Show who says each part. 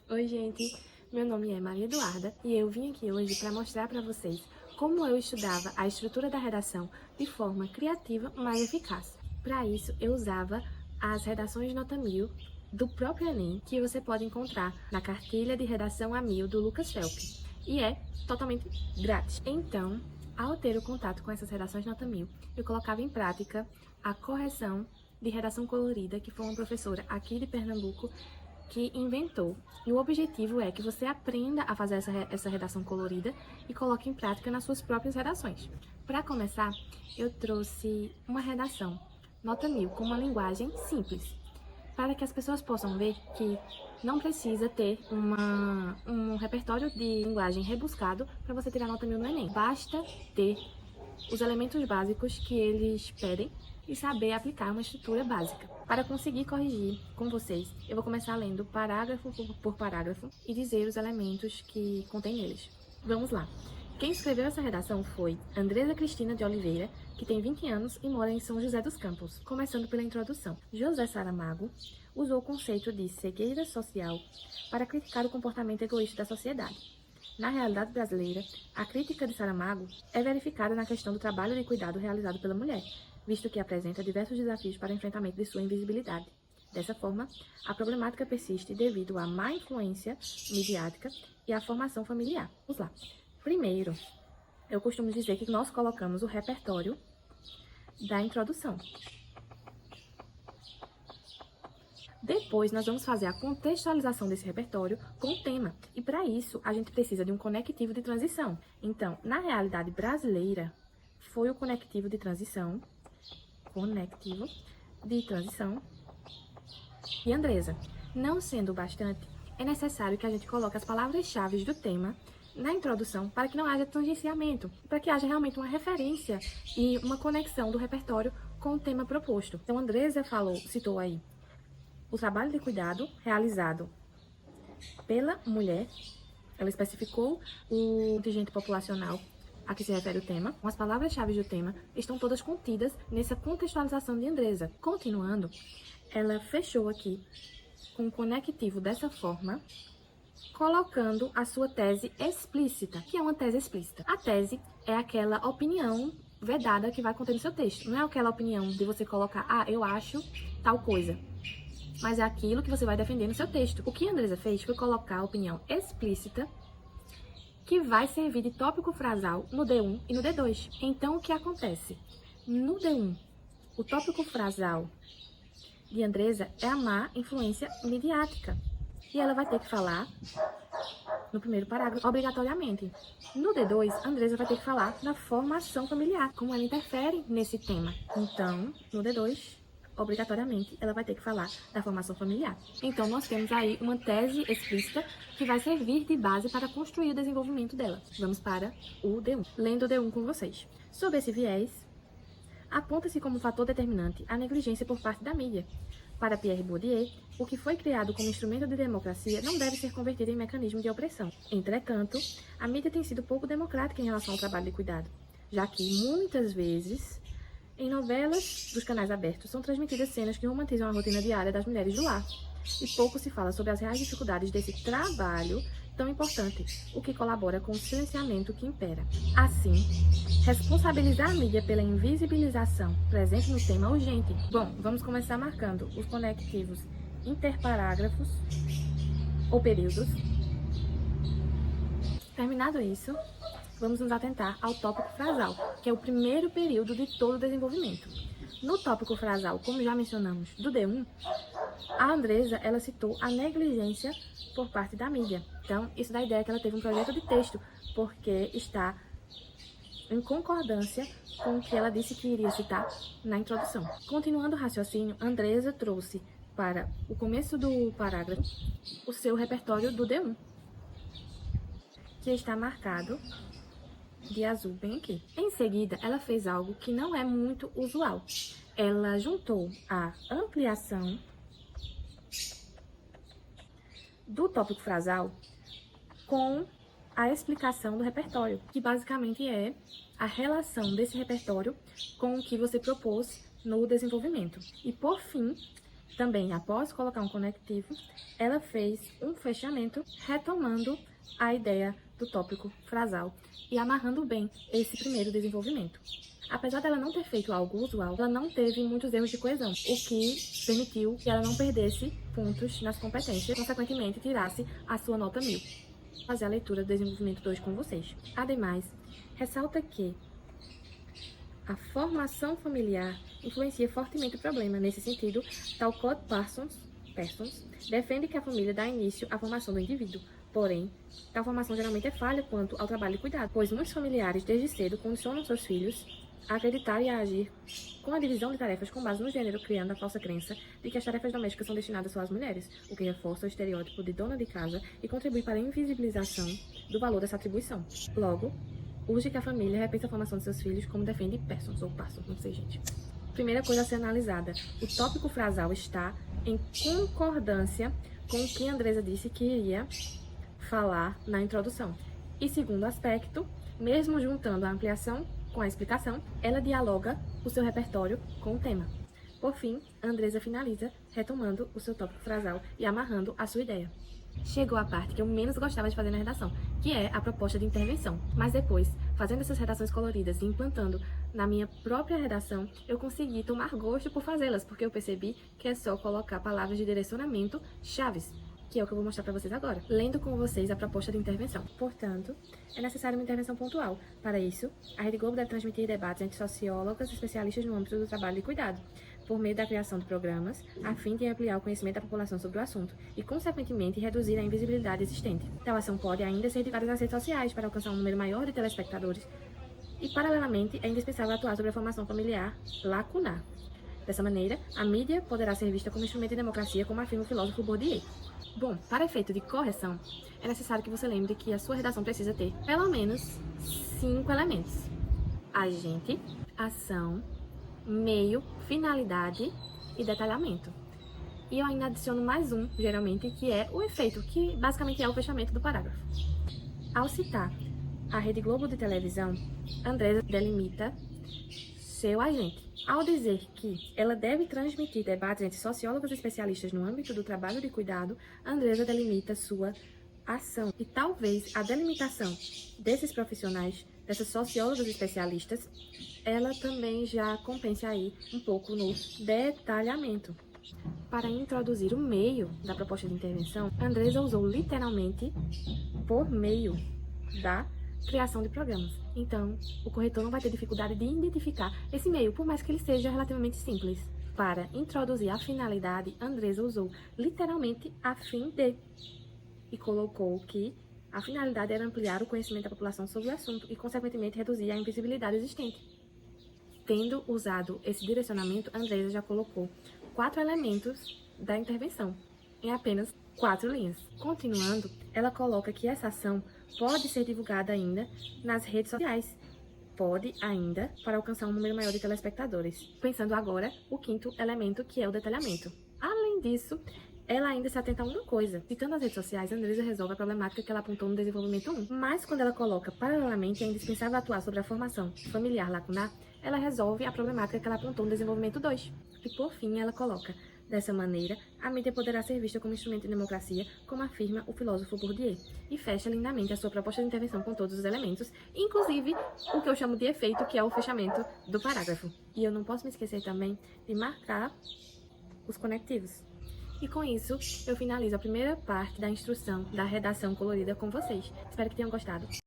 Speaker 1: Oi, gente. Meu nome é Maria Eduarda e eu vim aqui hoje para mostrar para vocês como eu estudava a estrutura da redação de forma criativa, mas eficaz. Para isso, eu usava as redações nota 1000 do próprio Enem, que você pode encontrar na cartilha de redação a 1000 do Lucas Felp, e é totalmente grátis. Então, ao ter o contato com essas redações nota 1000, eu colocava em prática a correção de redação colorida, que foi uma professora aqui de Pernambuco que inventou. E o objetivo é que você aprenda a fazer essa redação colorida e coloque em prática nas suas próprias redações. Para começar, eu trouxe uma redação nota 1000 com uma linguagem simples, para que as pessoas possam ver que não precisa ter um repertório de linguagem rebuscado para você tirar nota 1000 no Enem. Basta ter os elementos básicos que eles pedem e saber aplicar uma estrutura básica. Para conseguir corrigir com vocês, eu vou começar lendo parágrafo por parágrafo e dizer os elementos que contém neles. Vamos lá. Quem escreveu essa redação foi Andresa Cristina de Oliveira, que tem 20 anos e mora em São José dos Campos. Começando pela introdução. José Saramago usou o conceito de cegueira social para criticar o comportamento egoísta da sociedade. Na realidade brasileira, a crítica de Saramago é verificada na questão do trabalho de cuidado realizado pela mulher, visto que apresenta diversos desafios para o enfrentamento de sua invisibilidade. Dessa forma, a problemática persiste devido à má influência midiática e à formação familiar. Vamos lá. Primeiro, eu costumo dizer que nós colocamos o repertório da introdução. Depois, nós vamos fazer a contextualização desse repertório com o tema. E para isso, a gente precisa de um conectivo de transição. Então, na realidade brasileira, foi o conectivo de transição e Andresa. Não sendo bastante, é necessário que a gente coloque as palavras-chave do tema na introdução para que não haja tangenciamento, para que haja realmente uma referência e uma conexão do repertório com o tema proposto. Então, Andresa citou aí o trabalho de cuidado realizado pela mulher. Ela especificou o contingente populacional a que se refere o tema. As palavras-chave do tema estão todas contidas nessa contextualização de Andresa. Continuando, ela fechou aqui com o conectivo dessa forma, colocando a sua tese explícita. Que é uma tese explícita? A tese é aquela opinião vedada que vai conter no seu texto. Não é aquela opinião de você colocar, eu acho tal coisa, mas é aquilo que você vai defender no seu texto. O que a Andresa fez foi colocar a opinião explícita, que vai servir de tópico frasal no D1 e no D2. Então, o que acontece? No D1, o tópico frasal de Andresa é a má influência midiática. E ela vai ter que falar no primeiro parágrafo, obrigatoriamente. No D2, Andresa vai ter que falar da formação familiar, como ela interfere nesse tema. Então, no D2, obrigatoriamente, ela vai ter que falar da formação familiar. Então, nós temos aí uma tese explícita que vai servir de base para construir o desenvolvimento dela. Vamos para o D1. Lendo o D1 com vocês. Sob esse viés, aponta-se como fator determinante a negligência por parte da mídia. Para Pierre Bourdieu, o que foi criado como instrumento de democracia não deve ser convertido em mecanismo de opressão. Entretanto, a mídia tem sido pouco democrática em relação ao trabalho de cuidado, já que, muitas vezes, em novelas dos canais abertos, são transmitidas cenas que romantizam a rotina diária das mulheres do lar. E pouco se fala sobre as reais dificuldades desse trabalho tão importante, o que colabora com o silenciamento que impera. Assim, responsabilizar a mídia pela invisibilização presente no tema é urgente. Bom, vamos começar marcando os conectivos interparágrafos ou períodos. Terminado isso, vamos nos atentar ao tópico frasal, que é o primeiro período de todo o desenvolvimento. No tópico frasal, como já mencionamos, do D1, a Andresa, ela citou a negligência por parte da mídia. Então, isso dá a ideia que ela teve um projeto de texto, porque está em concordância com o que ela disse que iria citar na introdução. Continuando o raciocínio, Andresa trouxe para o começo do parágrafo o seu repertório do D1, que está marcado de azul bem aqui. Em seguida, ela fez algo que não é muito usual. Ela juntou a ampliação do tópico frasal com a explicação do repertório, que basicamente é a relação desse repertório com o que você propôs no desenvolvimento. E, por fim, Também, após colocar um conectivo, ela fez um fechamento retomando a ideia do tópico frasal e amarrando bem esse primeiro desenvolvimento. Apesar dela não ter feito algo usual, ela não teve muitos erros de coesão, o que permitiu que ela não perdesse pontos nas competências e, consequentemente, tirasse a sua nota 1000. Vou fazer a leitura do desenvolvimento 2 com vocês. Ademais, ressalta que a formação familiar influencia fortemente o problema. Nesse sentido, Talcott Parsons defende que a família dá início à formação do indivíduo. Porém, tal formação geralmente é falha quanto ao trabalho e cuidado, pois muitos familiares, desde cedo, condicionam seus filhos a acreditar e a agir com a divisão de tarefas com base no gênero, criando a falsa crença de que as tarefas domésticas são destinadas só às mulheres, o que reforça o estereótipo de dona de casa e contribui para a invisibilização do valor dessa atribuição. Logo, urge que a família repense a formação de seus filhos, como defende Parsons, não sei, gente. Primeira coisa a ser analisada: o tópico frasal está em concordância com o que Andresa disse que iria falar na introdução. E segundo aspecto, mesmo juntando a ampliação com a explicação, ela dialoga o seu repertório com o tema. Por fim, Andresa finaliza retomando o seu tópico frasal e amarrando a sua ideia. Chegou a parte que eu menos gostava de fazer na redação, que é a proposta de intervenção. Mas depois, fazendo essas redações coloridas e implantando na minha própria redação, eu consegui tomar gosto por fazê-las, porque eu percebi que é só colocar palavras de direcionamento chaves, que é o que eu vou mostrar para vocês agora, lendo com vocês a proposta de intervenção. Portanto, é necessária uma intervenção pontual. Para isso, a Rede Globo deve transmitir debates entre sociólogas e especialistas no âmbito do trabalho e cuidado, por meio da criação de programas, a fim de ampliar o conhecimento da população sobre o assunto e, consequentemente, reduzir a invisibilidade existente. Tal ação pode ainda ser divulgada nas redes sociais para alcançar um número maior de telespectadores e, paralelamente, é indispensável atuar sobre a formação familiar lacunar. Dessa maneira, a mídia poderá ser vista como instrumento de democracia, como afirma o filósofo Bourdieu. Bom, para efeito de correção, é necessário que você lembre que a sua redação precisa ter, pelo menos, 5 elementos: agente, ação, meio, finalidade e detalhamento. E eu ainda adiciono mais um, geralmente, que é o efeito, que basicamente é o fechamento do parágrafo. Ao citar a Rede Globo de televisão, Andresa delimita seu agente. Ao dizer que ela deve transmitir debates entre sociólogos e especialistas no âmbito do trabalho de cuidado, Andresa delimita sua ação. E talvez a delimitação desses profissionais, dessas sociólogas e especialistas, ela também já compense aí um pouco no detalhamento. Para introduzir o meio da proposta de intervenção, Andresa usou literalmente por meio da criação de programas. Então, o corretor não vai ter dificuldade de identificar esse meio, por mais que ele seja relativamente simples. Para introduzir a finalidade, Andresa usou literalmente a fim de e colocou que a finalidade era ampliar o conhecimento da população sobre o assunto e, consequentemente, reduzir a invisibilidade existente. Tendo usado esse direcionamento, Andresa já colocou 4 elementos da intervenção em apenas 4 linhas. Continuando, ela coloca que essa ação pode ser divulgada ainda nas redes sociais. Pode ainda para alcançar um número maior de telespectadores. Pensando agora o 5º elemento, que é o detalhamento. Além disso, ela ainda se atenta a uma coisa. Citando as redes sociais, Andresa resolve a problemática que ela apontou no desenvolvimento 1. Mas quando ela coloca, paralelamente, é indispensável atuar sobre a formação familiar lacunar, ela resolve a problemática que ela apontou no desenvolvimento 2. E por fim, ela coloca: dessa maneira, a mídia poderá ser vista como instrumento de democracia, como afirma o filósofo Bourdieu, e fecha lindamente a sua proposta de intervenção com todos os elementos, inclusive o que eu chamo de efeito, que é o fechamento do parágrafo. E eu não posso me esquecer também de marcar os conectivos. E com isso, eu finalizo a primeira parte da instrução da redação colorida com vocês. Espero que tenham gostado.